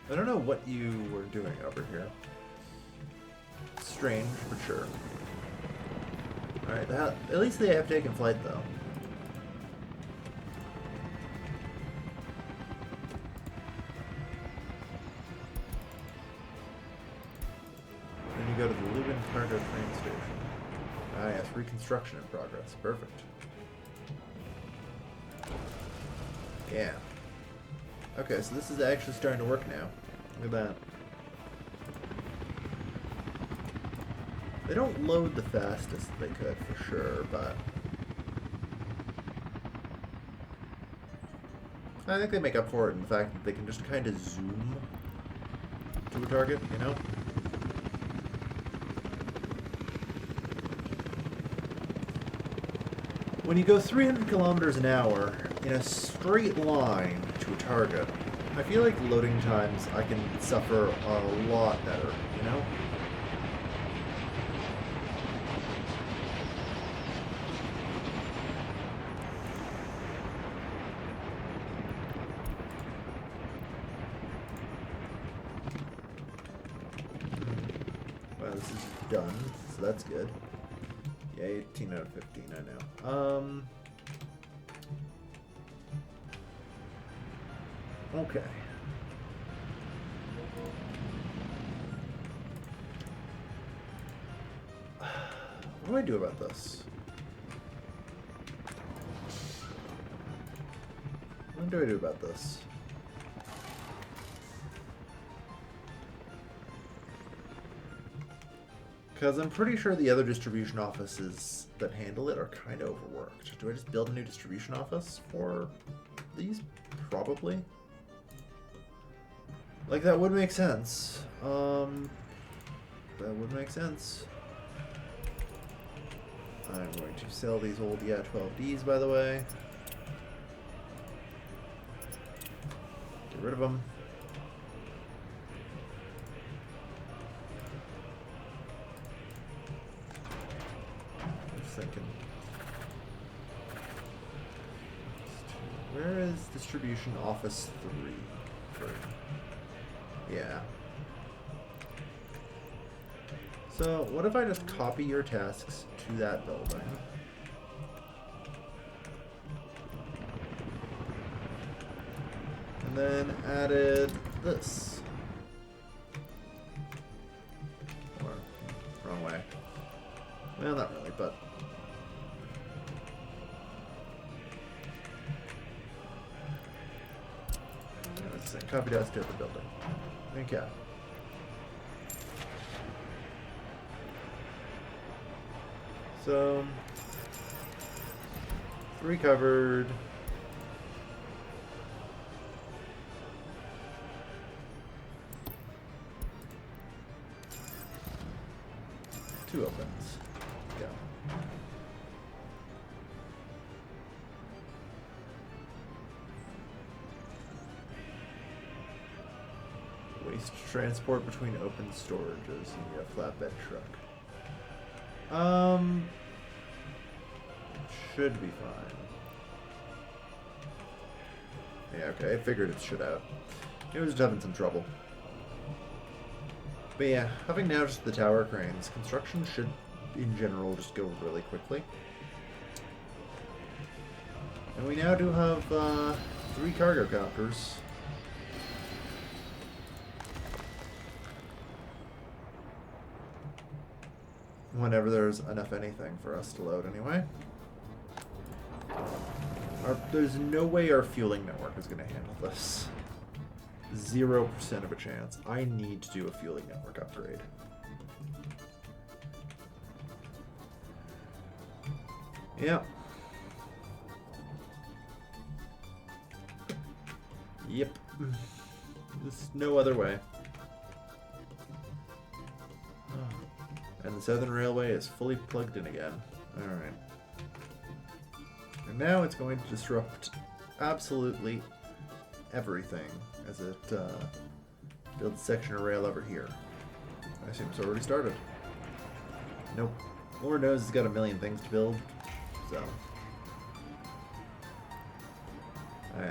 I don't know what you were doing over here. Strange, but sure. Alright, at least they have taken flight, though. Then you go to the Lubin Cargo train station. Ah, yes, reconstruction in progress. Perfect. Yeah. Okay, so this is actually starting to work now. Look at that. They don't load the fastest they could, for sure, but... I think they make up for it in the fact that they can just kind of zoom to a target, you know? When you go 300 kilometers an hour in a straight line to a target, I feel like loading times I can suffer a lot better, you know? done, so that's good. Yeah, 18 out of 15, I know. Okay. What do I do about this? What do I do about this? Because I'm pretty sure the other distribution offices that handle it are kind of overworked. Do I just build a new distribution office for these? Probably. Like, that would make sense. That would make sense. I'm going to sell these old 12Ds, by the way. Get rid of them. Thinking. Where is distribution office 3? Yeah. So what if I just copy your tasks to that building? And then added this. Or, wrong way. Well, not really, but copy task to the building. Okay. So 3 covered. 2 opens. Yeah. Waste transport between open storages and a flatbed truck. Should be fine. Yeah, okay, I figured it should have. It was just having some trouble. But yeah, having now just the tower cranes, construction should, in general, just go really quickly. And we now do have 3 cargo copters. Whenever there's enough anything for us to load anyway. There's no way our fueling network is going to handle this. 0% of a chance. I need to do a fueling network upgrade. Yeah. Yep. There's no other way. And the Southern Railway is fully plugged in again. Alright. And now it's going to disrupt absolutely everything as it builds a section of rail over here. I assume it's already started. Nope. Lord knows it's got a million things to build, so.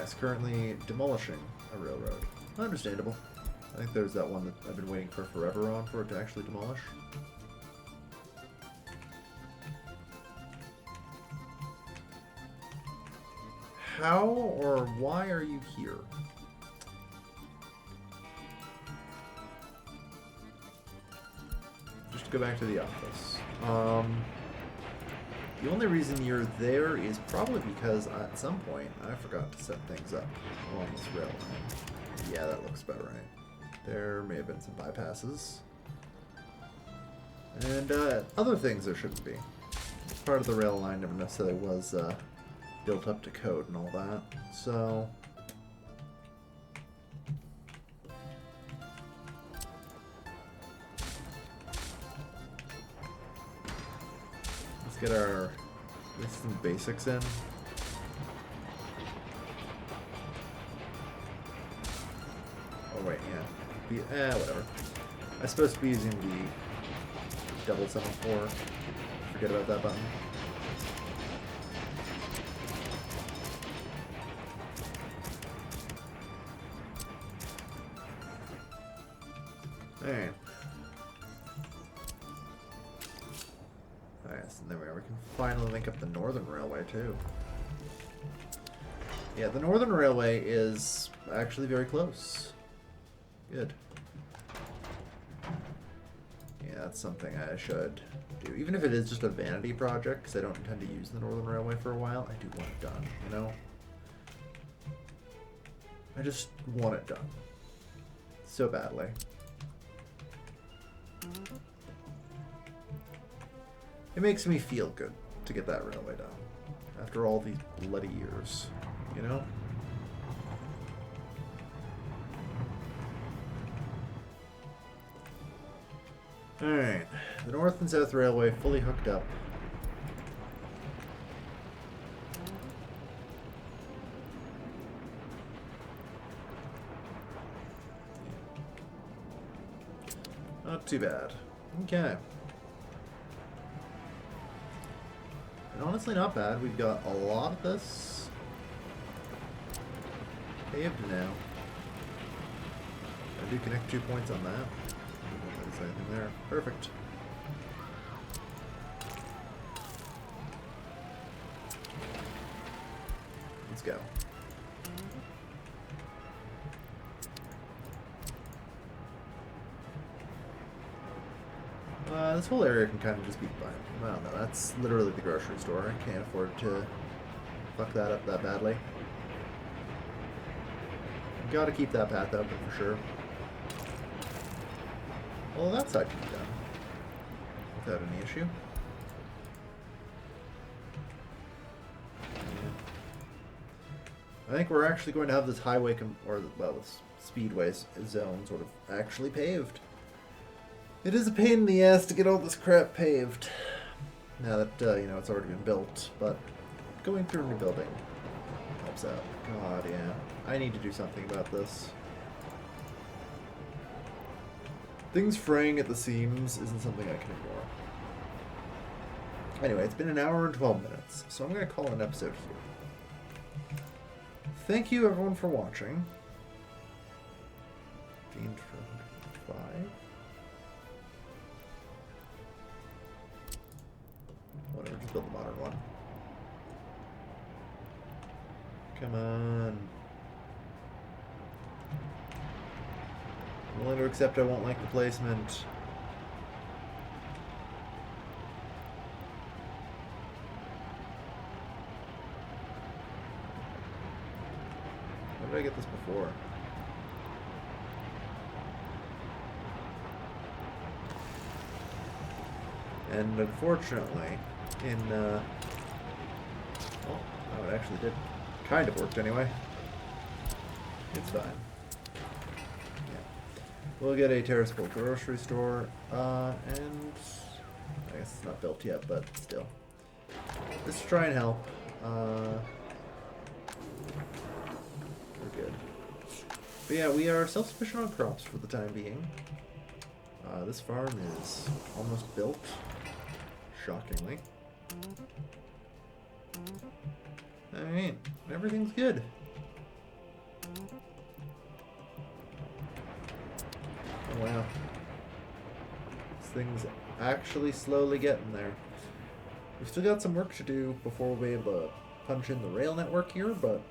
It's currently demolishing a railroad. Understandable. I think there's that one that I've been waiting for forever on for it to actually demolish. How or why are you here? Just to go back to the office. The only reason you're there is probably because at some point I forgot to set things up on this rail line. Yeah, that looks about right. There may have been some bypasses. And other things there shouldn't be. Part of the rail line never necessarily was built up to code and all that, so let's get our some basics in. Oh wait, yeah, whatever. I'm supposed to be using the double 7-4. Forget about that button. Alright. finally link up the Northern Railway, too. Yeah, the Northern Railway is actually very close. Good. Yeah, that's something I should do. Even if it is just a vanity project, because I don't intend to use the Northern Railway for a while, I do want it done, you know? I just want it done. So badly. It makes me feel good to get that railway done. After all these bloody years, you know? Alright, the North and South Railway fully hooked up. Not too bad. Okay. And honestly, not bad. We've got a lot of this paved now. I do connect 2 points on that. There's anything there. Perfect. Let's go. This whole area can kind of just be fine. Well, no, that's literally the grocery store. I can't afford to fuck that up that badly. Gotta keep that path open for sure. Well, that side can be done without any issue. Yeah. I think we're actually going to have this highway, this speedway zone sort of actually paved. It is a pain in the ass to get all this crap paved. Now that, you know, it's already been built, but going through and rebuilding helps out. God, yeah. I need to do something about this. Things fraying at the seams isn't something I can ignore. Anyway, it's been an hour and 12 minutes, so I'm going to call an episode here. Thank you, everyone, for watching. Gained for 5. Whatever, just build the modern one. Come on. I'm willing to accept I won't like the placement. How did I get this before? And unfortunately, oh, it actually did. Kind of worked anyway. It's fine. Yeah. We'll get a terraceable grocery store, and I guess it's not built yet, but still. Let's try and help. We're good. But yeah, we are self-sufficient on crops for the time being. This farm is almost built, shockingly. Alright, everything's good. Oh wow. This thing's actually slowly getting there. We've still got some work to do before we'll be able to punch in the rail network here, but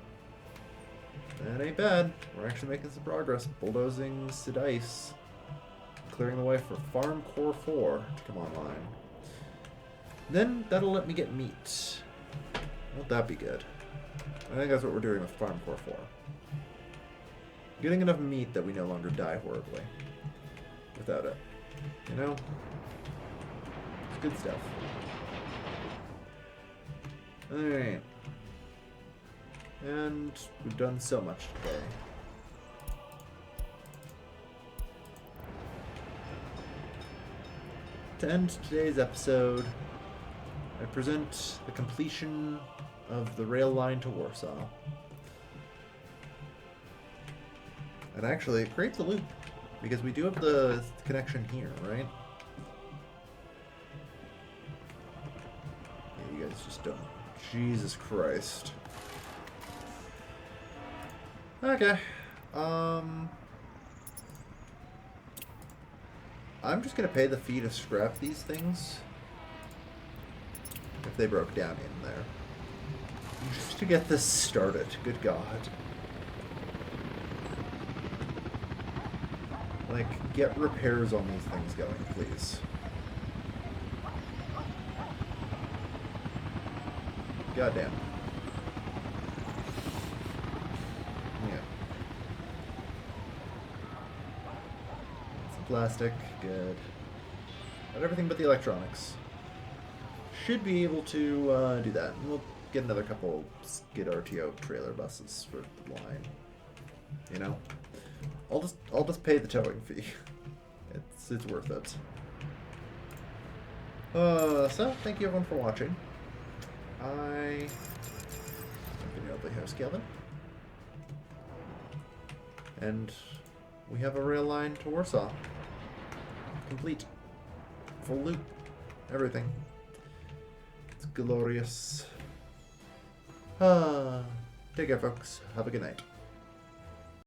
that ain't bad. We're actually making some progress. Bulldozing Sidice. Clearing the way for Farm Core 4 to come online. Then that'll let me get meat. Won't that be good? I think that's what we're doing with Farm Core 4. Getting enough meat that we no longer die horribly without it. You know? It's good stuff. Alright. And we've done so much today. To end today's episode, I present the completion of the rail line to Warsaw. And actually, it creates a loop, because we do have the connection here, right? Yeah, you guys just don't. Jesus Christ. Okay. I'm just gonna pay the fee to scrap these things. If if they broke down in there. Just to get this started. Good God. Like, get repairs on these things going, please. Goddamn. Yeah. Some plastic, good. But everything but the electronics. Should be able to do that. And we'll get another couple Skid RTO trailer buses for the line. You know? I'll just pay the towing fee. It's worth it. So thank you everyone for watching. I think I'll house Kevin. And we have a rail line to Warsaw. Complete. Full loop. Everything. It's glorious. Take care folks. Have a good night.